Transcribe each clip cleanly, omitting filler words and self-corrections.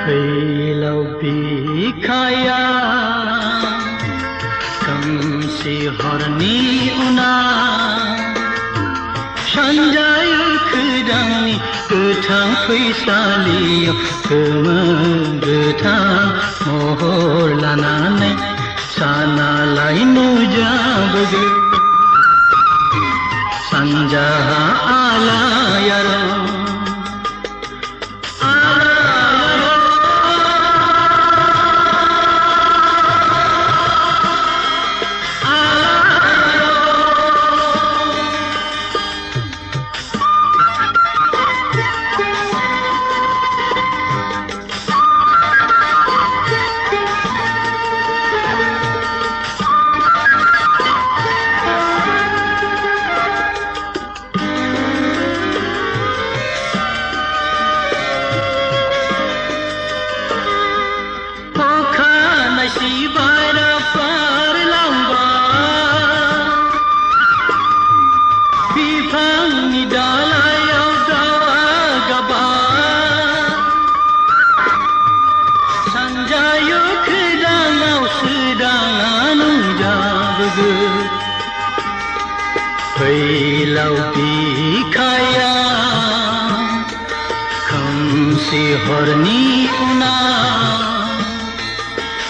फैलाव बिखाया खोमसि हरनि उनाव सानजायो खोदांनि गोथां फैसालियाव गोमो गोथां महर लानानै सानालाय नुजाबोगो सानजाहा आलायारन si bara parlambar bifangni dalayaw dawa gabar sanjayo kedangaw sedang jabago failaw bikaya खोमसि हरनि उनाव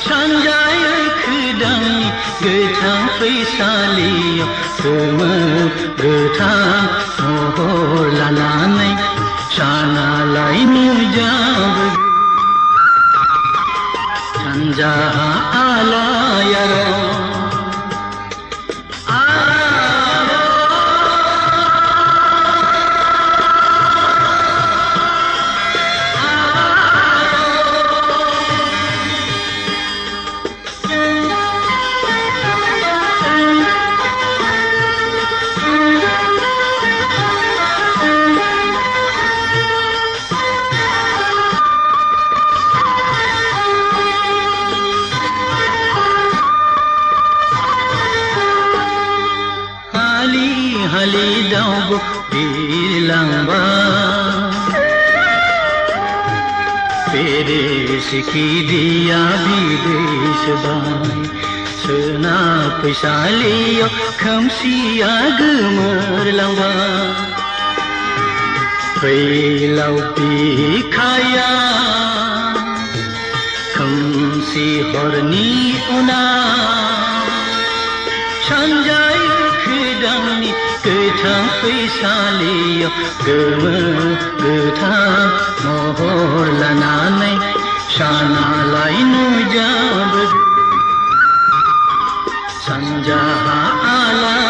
सानजायो खोदांनि गोथां फैसालियाव गोमो गोथां महर लानानै सानालाय नुजाबोगो सानजाहा आलायारन hali daugok bilangba pede siki dia bidesh bai sena paisaliyo khamsia gemerlangba failaw bikhaya khamsi horni unaw sanjayo खोदांनि गोथां फैसालियाव गोमो गोथां महर लानानै सानालाय नुजाबोगो सानजाहा आला